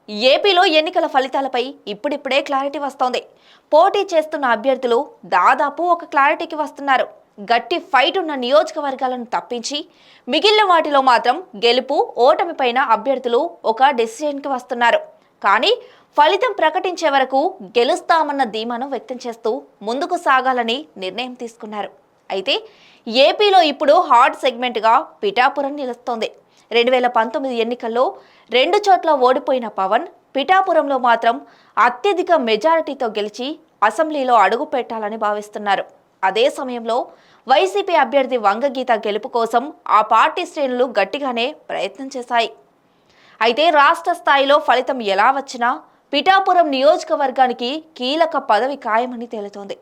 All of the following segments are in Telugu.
ఏపీలో ఎన్నికల ఫలితాలపై ఇప్పుడిప్పుడే క్లారిటీ వస్తోంది. పోటీ చేస్తున్న అభ్యర్థులు దాదాపు ఒక క్లారిటీకి వస్తున్నారు. గట్టి ఫైట్ ఉన్న నియోజకవర్గాలను తప్పించి మిగిలిన వాటిలో మాత్రం గెలుపు ఓటమిపైన అభ్యర్థులు ఒక డెసిషన్కి వస్తున్నారు. కానీ ఫలితం ప్రకటించే వరకు గెలుస్తామన్న ధీమాను వ్యక్తం చేస్తూ ముందుకు సాగాలని నిర్ణయం తీసుకున్నారు. అయితే ఏపీలో ఇప్పుడు హాట్ సెగ్మెంట్గా పిఠాపురం నిలుస్తోంది. 2019 ఎన్నికల్లో 2 చోట్ల ఓడిపోయిన పవన్ పిఠాపురంలో మాత్రం అత్యధిక మెజారిటీతో గెలిచి అసెంబ్లీలో అడుగు పెట్టాలని భావిస్తున్నారు. అదే సమయంలో వైసీపీ అభ్యర్థి వంగగీత గెలుపు కోసం ఆ పార్టీ శ్రేణులు గట్టిగానే ప్రయత్నం చేశాయి. అయితే రాష్ట్ర స్థాయిలో ఫలితం ఎలా వచ్చినా పిఠాపురం నియోజకవర్గానికి కీలక పదవి ఖాయమని తేలుతోంది.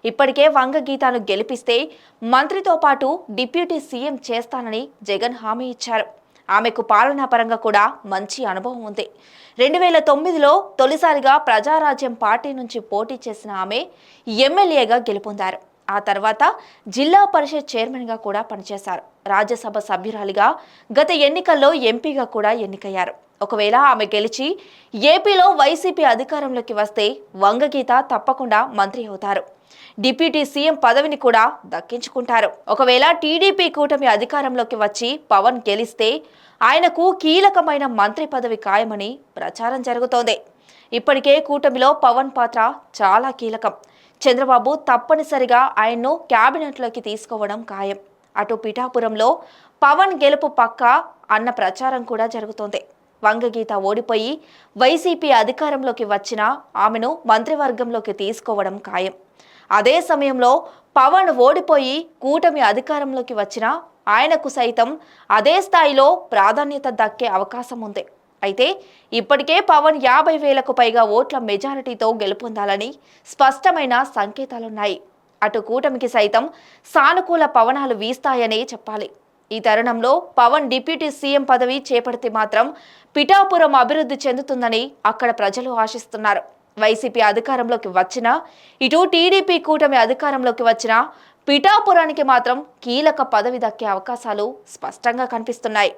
ఇప్పటికే వంగగీతను గెలిపిస్తే మంత్రితో పాటు డిప్యూటీ సీఎం చేస్తానని జగన్ హామీ ఇచ్చారు. ఆమెకు పాలనా పరంగా కూడా మంచి అనుభవం ఉంది. 2009లో తొలిసారిగా ప్రజారాజ్యం పార్టీ నుంచి పోటీ చేసిన ఆమె ఎమ్మెల్యేగా గెలుపొందారు. ఆ తర్వాత జిల్లా పరిషత్ చైర్మన్గా కూడా పనిచేశారు. రాజ్యసభ సభ్యురాలిగా గత ఎన్నికల్లో ఎంపీగా కూడా ఎన్నికయ్యారు. ఒకవేళ ఆమె గెలిచి ఏపీలో వైసీపీ అధికారంలోకి వస్తే వంగగీత తప్పకుండా మంత్రి అవుతారు. డిప్యూటీ సీఎం పదవిని కూడా దక్కించుకుంటారు. ఒకవేళ టీడీపీ కూటమి అధికారంలోకి వచ్చి పవన్ గెలిస్తే ఆయనకు కీలకమైన మంత్రి పదవి ఖాయమని ప్రచారం జరుగుతోంది. ఇప్పటికే కూటమిలో పవన్ పాత్ర చాలా కీలకం. చంద్రబాబు తప్పనిసరిగా ఆయన్ను క్యాబినెట్లోకి తీసుకోవడం ఖాయం. అటు పిఠాపురంలో పవన్ గెలుపు పక్కా అన్న ప్రచారం కూడా జరుగుతోంది. వంగగీత ఓడిపోయి వైసీపీ అధికారంలోకి వచ్చినా ఆమెను మంత్రివర్గంలోకి తీసుకోవడం ఖాయం. అదే సమయంలో పవన్ ఓడిపోయి కూటమి అధికారంలోకి వచ్చినా ఆయనకు సైతం అదే స్థాయిలో ప్రాధాన్యత దక్కే అవకాశం ఉంది. అయితే ఇప్పటికే పవన్ 50,000కు పైగా ఓట్ల మెజారిటీతో గెలుపొందాలని స్పష్టమైన సంకేతాలున్నాయి. అటు కూటమికి సైతం సానుకూల పవనాలు వీస్తాయనే చెప్పాలి. ఈ తరుణంలో పవన్ డిప్యూటీ సీఎం పదవి చేపడితే మాత్రం పిఠాపురం అభివృద్ధి చెందుతుందని అక్కడ ప్రజలు ఆశిస్తున్నారు. వైసీపీ అధికారంలోకి వచ్చినా ఇటు టీడీపీ కూటమి అధికారంలోకి వచ్చినా పిఠాపురానికి మాత్రం కీలక పదవి దక్కే అవకాశాలు స్పష్టంగా కనిపిస్తున్నాయి.